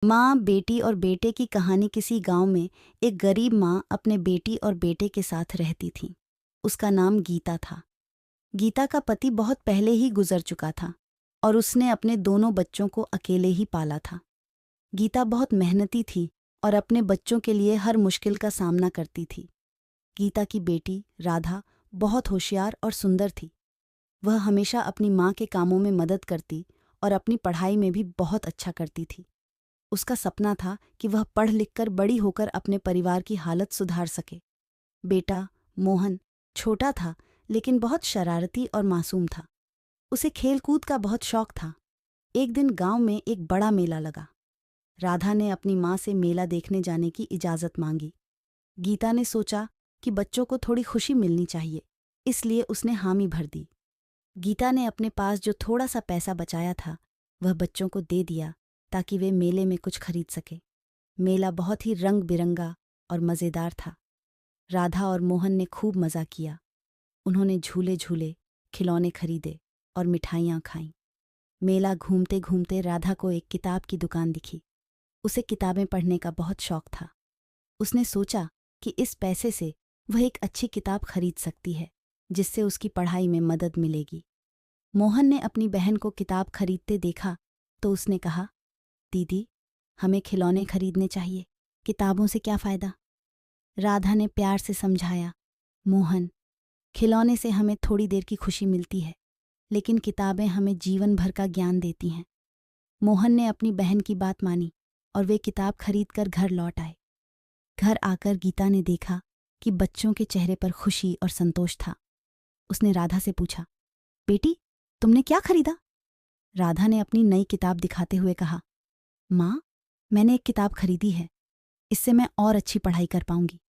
माँ, बेटी और बेटे की कहानी। किसी गांव में एक गरीब माँ अपने बेटी और बेटे के साथ रहती थी। उसका नाम गीता था। गीता का पति बहुत पहले ही गुजर चुका था और उसने अपने दोनों बच्चों को अकेले ही पाला था। गीता बहुत मेहनती थी और अपने बच्चों के लिए हर मुश्किल का सामना करती थी। गीता की बेटी राधा बहुत होशियार और सुंदर थी। वह हमेशा अपनी माँ के कामों में मदद करती और अपनी पढ़ाई में भी बहुत अच्छा करती थी। उसका सपना था कि वह पढ़ लिख कर बड़ी होकर अपने परिवार की हालत सुधार सके। बेटा मोहन छोटा था लेकिन बहुत शरारती और मासूम था। उसे खेल कूद का बहुत शौक था। एक दिन गांव में एक बड़ा मेला लगा। राधा ने अपनी माँ से मेला देखने जाने की इजाज़त मांगी। गीता ने सोचा कि बच्चों को थोड़ी खुशी मिलनी चाहिए, इसलिए उसने हामी भर दी। गीता ने अपने पास जो थोड़ा सा पैसा बचाया था वह बच्चों को दे दिया ताकि वे मेले में कुछ खरीद सके। मेला बहुत ही रंग बिरंगा और मज़ेदार था। राधा और मोहन ने खूब मज़ा किया। उन्होंने झूले झूले, खिलौने खरीदे और मिठाइयाँ खाईं। मेला घूमते घूमते राधा को एक किताब की दुकान दिखी। उसे किताबें पढ़ने का बहुत शौक था। उसने सोचा कि इस पैसे से वह एक अच्छी किताब खरीद सकती है जिससे उसकी पढ़ाई में मदद मिलेगी। मोहन ने अपनी बहन को किताब खरीदते देखा तो उसने कहा, दीदी, हमें खिलौने खरीदने चाहिए, किताबों से क्या फ़ायदा। राधा ने प्यार से समझाया, मोहन, खिलौने से हमें थोड़ी देर की खुशी मिलती है लेकिन किताबें हमें जीवन भर का ज्ञान देती हैं। मोहन ने अपनी बहन की बात मानी और वे किताब खरीदकर घर लौट आए। घर आकर गीता ने देखा कि बच्चों के चेहरे पर खुशी और संतोष था। उसने राधा से पूछा, बेटी, तुमने क्या खरीदा? राधा ने अपनी नई किताब दिखाते हुए कहा, माँ, मैंने एक किताब खरीदी है, इससे मैं और अच्छी पढ़ाई कर पाऊंगी।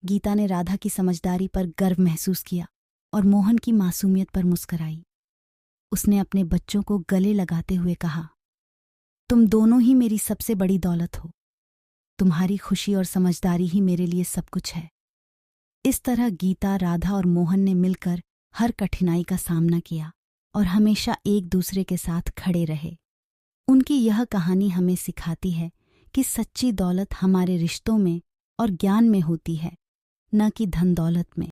गीता ने राधा की समझदारी पर गर्व महसूस किया और मोहन की मासूमियत पर मुस्कराई। उसने अपने बच्चों को गले लगाते हुए कहा, तुम दोनों ही मेरी सबसे बड़ी दौलत हो। तुम्हारी खुशी और समझदारी ही मेरे लिए सब कुछ है। इस तरह गीता, राधा और मोहन ने मिलकर हर कठिनाई का सामना किया और हमेशा एक दूसरे के साथ खड़े रहे। उनकी यह कहानी हमें सिखाती है कि सच्ची दौलत हमारे रिश्तों में और ज्ञान में होती है, न कि धन दौलत में।